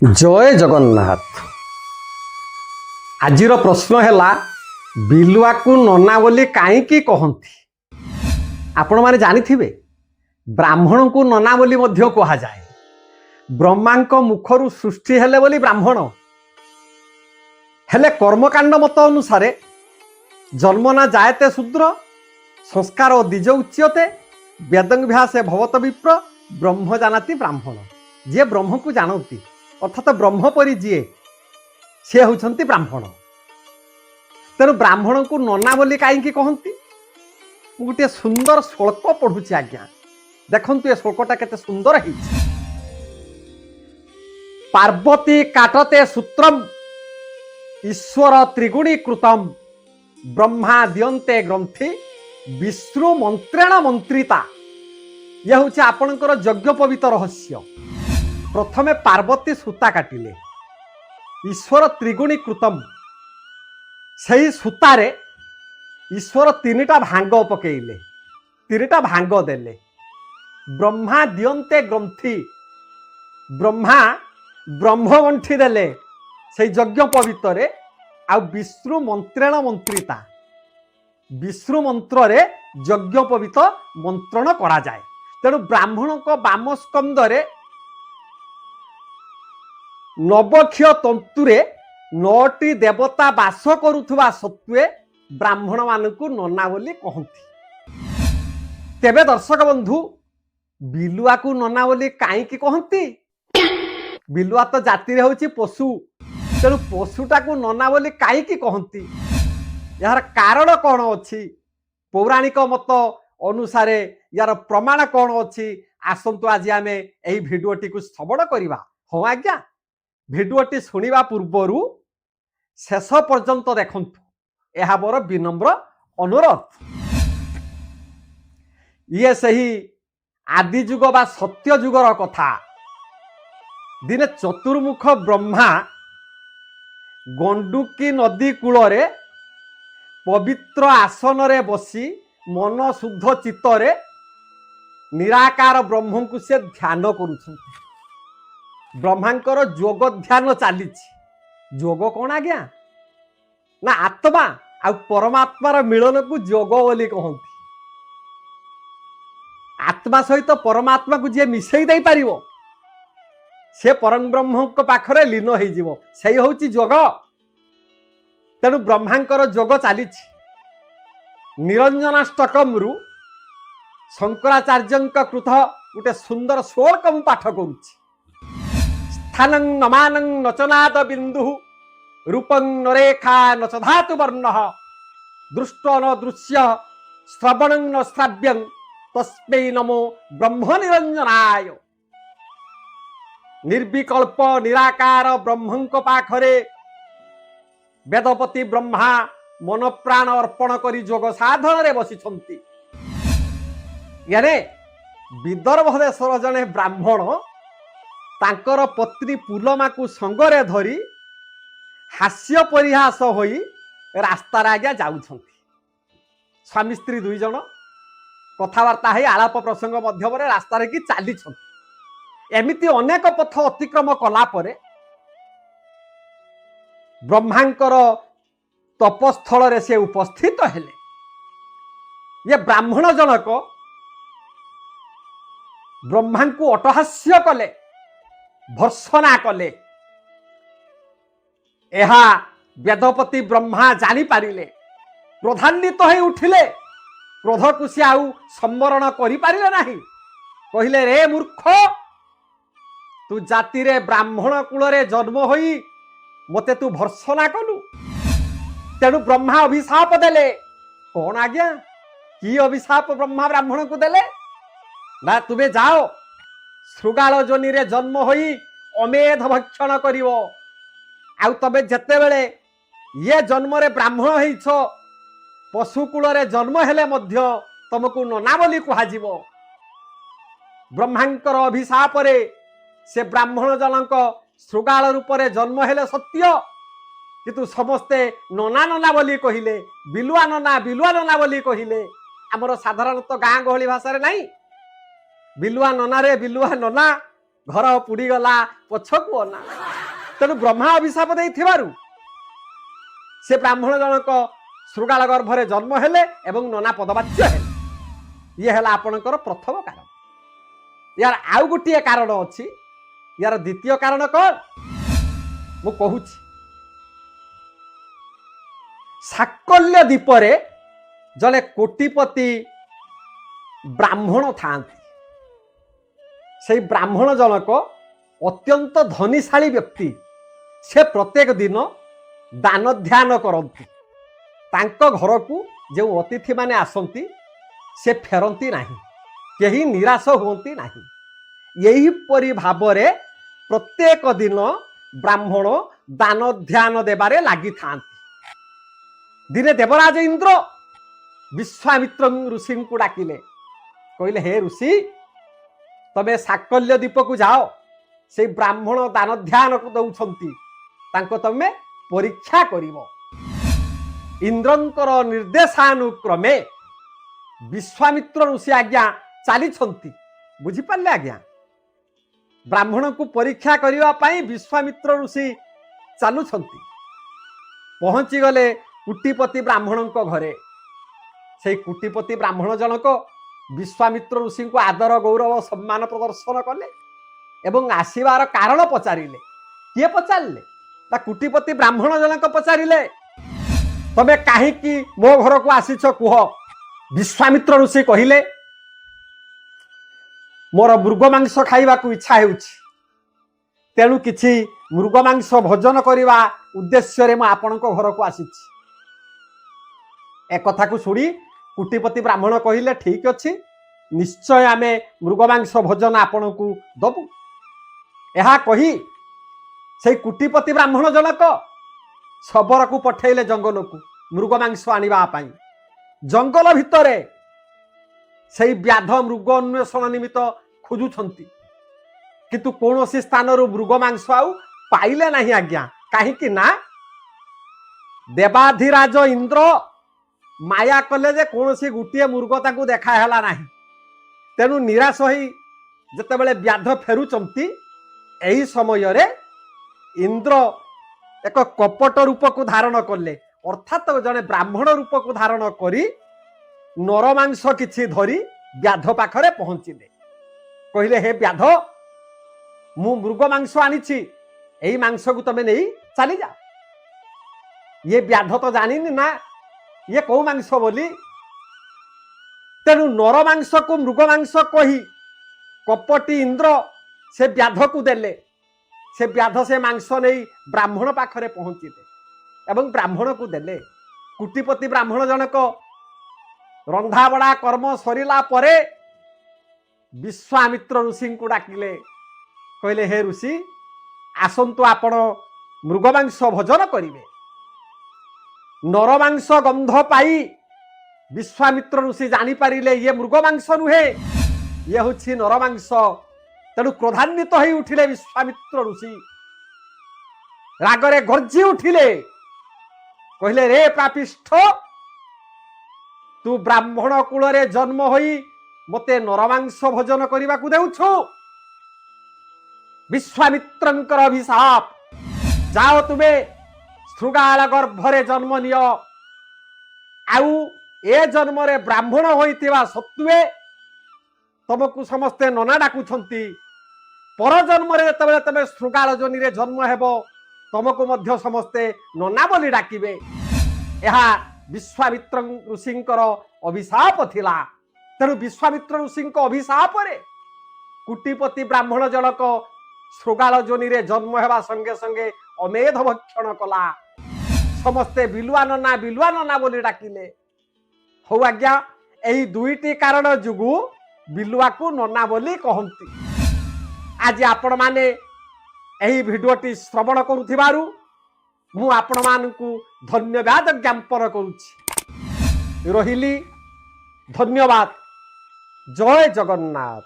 जय जगन्नाथ। आजिर प्रश्न है बिलुआ को नना बोली कहीं कहती। आपण माने जानिथिबे ब्राह्मण को नना बोली मध्य कहा जाए। ब्रह्मा मुखरु सृष्टि हेले बोली ब्राह्मण हेले कर्मकांड मत अनुसार जन्मना जायते शूद्र संस्कार द्विज उच्यते वेदंभ्यासे भवत विप्र ब्रह्म जानाति ब्राह्मण। जे ब्रह्म को जानती अर्थात ब्रह्मपरी जी सी होती ब्राह्मण। तेणु ब्राह्मण को नना बोली कहीं कहती। गोटे सुंदर श्लोक पढ़ुची आज्ञा देखु ये श्लोकटा केते सुंदर है। पार्वती काटते सूत्रम ईश्वर त्रिगुणी कृतम ब्रह्मा दियंते ग्रंथि विष्णु मंत्रेण मंत्रिता। यह हूँ आपणकर यज्ञ पवित्र रहस्य। प्रथमे पार्वती सूता काटिले ईश्वर त्रिगुणी कृतम सही सूतारे ईश्वर तीनटा भांग पकेइले तीनटा भांग देले। ब्रह्मा दियंते ग्रंथि ब्रह्मा ब्रह्मगंठी देले से यज्ञ पवित्र आ विष्णु मंत्रेण मंत्रिता विष्णु मंत्र रे यज्ञ पवित्र मंत्रण करा जाए। तेणु ब्राह्मण को बाम स्कंदरे नवक्ष तंतुरे 9टी देवता बास करुथुवा सत्वे ब्राह्मण मानकु नना बोली कहती। तेबे दर्शक बंधु बिलुआ को नना बोली कहीं कहती। बिलुआ तो जाति होची पशु। तेणु पशुटा को नना बोली कहीं कहती। यार कारण कौन अच्छी पौराणिक मत अनुसार यार प्रमाण कौन अच्छी आसतु आज आम यही भिडियोटी को श्रवण करवा। हाँ आज्ञा भिडियोटी शुणा पूर्वर शेष पर्यंत देखंतु यह मोर विनम्र अनुरोध। ये सही आदि युग बा सत्य युगर कथा। दिने चतुर्मुख ब्रह्मा गंडुकी नदी कूलरे पवित्र आसन रे बसी मन शुद्ध चित्तरे निराकार ब्रह्म को से ध्यान करुछंती। ब्रह्मांकर योग ध्यान चली। योग कौन आज्ञा ना आत्मा आ परमात्मार मिलन को योग बोली कहती। आत्मा सहित परमात्मा को जी मिसई दे पार से परम ब्रह्म पाखरे लीन हो सही हूँ योग। तेणु ब्रह्मांकर योग चली। निरंजनाष्टकम रु शंकराचार्य कृत गोटे सुंदर श्लोक मु पाठ करुच्ची। स्थानं नमानं नचनाद बिंदु रूपं नरेखा नच धातु वर्ण दृष्टो न दृश्य श्रवणं न श्राव्यं तस्मै नमो ब्रह्म निरंजनाय। निर्विकल्प निराकार ब्रह्मंक पाखरे वेदपति ब्रह्मा मन प्राण अर्पण करी जोग साधन रे बसिछंती। याने विदर्भ देशर जने ब्राह्मण तांकर पत्नी पुलमा को संगरे धरी हास्य परिहास होई रास्तार आज्ञा जाउछंती। स्वामी स्त्री दुई जन कथबार्ता है आलाप प्रसंग मध्यम रास्तार कि चली। एमिति अनेक पथ अतिक्रम कला परे ब्रह्मांकर तपस्थल रे से उपस्थित हेले। ये ब्राह्मण जनक ब्रह्मा को अटहास्य कले भर्सना कले। यह वेदपति ब्रह्मा जानी पारिले क्रोधान्वित हो उठिले। क्रोध को सी आउ सम्मरण करि पारिले नाही। कहिले रे मूर्ख तू जाति रे ब्राह्मण कूल रे जन्म होई मते तू भर्सना कलु। तेणु ब्रह्मा अभिशाप देले। कौन आज्ञा की अभिशाप ब्रह्मा ब्राह्मण को देले ना तुमे जाओ श्रृगाल जोनि रे जन्म होई अमेध भक्षण करिवो। आउ तबे जेते बेले ये जन्म रे ब्राह्मण होइछ पशुकूल रे जन्म हेले मध्य तुमको नना बोली कहा जीवो। ब्रह्मांकर अभिशाप रे से ब्राह्मण जनक श्रृगाल रूप रे जन्म हेले सत्य किंतु समस्ते नना नना बोली कहिले बिलुआ नना बोली कहिले। आमर साधारणतः गाँ गहली भाषा रे नहीं बिलुआ नना रे बिलुआ नना घर पुड़ी गला पछकु अना। तेणु ब्रह्मा अभिशाप देइथिबारु से ब्राह्मण जनक श्रृगाल गर्भरे जन्म हेले एवं नना पदवाच्य हेले। ये है आपणकर प्रथम कारण। यार आउ गोटे कारण अच्छी। यार द्वितीय कारण कौन मु कहूची। साकल्य द्वीपरे जड़े कोटिपति ब्राह्मण थांती। से ब्राह्मण जनक अत्यंत धनीशाली व्यक्ति। से प्रत्येक दिन दान ध्यान करती। तांको घर को जो अतिथि माने आसंती से फेरती नहीं, कहीं निराश होती नहीं। यही परि भावरे प्रत्येक दिन ब्राह्मण दान ध्यान देबारे लागि थांती। दिने देवराज इंद्र विश्वामित्र ऋषि को डाकिले, कहले हे ऋषि तबे साकल्य द्वीप को जाओ, से ब्राह्मण दान ध्यान को दौछंती तांको तमे परीक्षा करिवो। इंद्रंकर निर्देशानुक्रमे विश्वामित्र ऋषि आज्ञा चली बुझी पारे आज्ञा। ब्राह्मण को परीक्षा करने विश्वामित्र ऋषि चलुं पहुंची गले कुटीपति ब्राह्मण घरे। से कुटीपति ब्राह्मण जनक विश्वामित्र ऋषि को आदर गौरव सम्मान प्रदर्शन कले एवं आसबार कारण पचारे। किए पचारे ना कुटीपति ब्राह्मण जनक पचारे तमे कहीं मो घर को आसीच कुह। विश्वामित्र ऋषि कहले मोर मृग मांस खाइबा को इच्छा हेउछि, तेणु किछि मृग मांस भोजन करने उद्देश्य मैं आपण घर को आसीछि। एक कथा को सुनी कुटीपति ब्राह्मण कहले ठीक अच्छी, निश्चय आमे मृग मांस भोजन आपण को दबु। यह कही से कुटीपति ब्राह्मण जनक शबर को पठेले जंगल को मृग मांस आनिबा पाई। जंगल भितरे से व्याध मृग अन्वेषण निमित्त खोजुछंती, किंतु कौन सी स्थान मृग मांस आउ पाइले नहीं आज्ञा। कहीं ना देवाधिराज इंद्र माया कले जे कौन सी गोटे मृग ताकू देखाला नहीं। तेणु निराश होई जेतेबेले व्याध फेरुचंती एही समय रे इंद्र एक कपट रूप को धारण कले, अर्थात जने ब्राह्मण रूप को धारण करी नर मांस किछि धरी व्याध पाखरे पहुंचिले। कहले हे व्याध मु मृग मांस आनीछि, एही मांस को तमे नहीं चली जा। ये व्याध तो जानिनी ना ये कौ मांस बोली। तेणु नर मांस को मृग मांस कही कपटी इंद्र से व्याध को देले। से व्याध से मांस नहीं ब्राह्मण पाखरे पहुंचिले एवं ब्राह्मण को देले। कुटीपति ब्राह्मण जनक रंधा बड़ा कर्म सरिला परे विश्वामित्र ऋषि को डाकिले, कहले हे ऋषि आसंतु आपण मृग मांस भोजन करिवे। नर मांस गंध पाई विश्वामित्र ऋषि जानी पारिले ये मृग मांस नुहे, ये होछि नर मांस। तेणु क्रोधान्वित हो उठिले विश्वामित्र ऋषि, रागरे गर्जी उठिले, कहले रे पापिष्ठ तू ब्राह्मण कूल रे जन्म होई मते नरमांस भोजन करने को देउछु। विश्वामित्रंकर अभिशाप, जाओ तुमे श्रृगाल गर्भरे जन्म नियो। आउ ए जन्म रे ब्राह्मण होइतिबा सत्वे तुमको समस्ते नना डाकुछंती। पर जन्म रे तबे तबे श्रृगाल जोनि रे जन्म हेबो तुमको मध्य समस्ते नना बोली डाकिबे। यह विश्वामित्र ऋषिंकर अभिशाप थिला। तेणु विश्वामित्र ऋषिंक अभिशाप रे कुटीपति ब्राह्मण जनक श्रृगाल जोनि रे जन्म हेबा संगे संगे अमेध भक्षण कला। समस्ते बिलुआ नना बोली डाकिले। हो आज्ञा एही दुईटी कारण जुगु बिलुआ को नना बोली कहंती। आज आपण माने एही भिडियोटी श्रवण करुथिबारु मु आपण मानकु धन्यवाद ज्ञापन करुछि। रहिली, धन्यवाद। जय जगन्नाथ।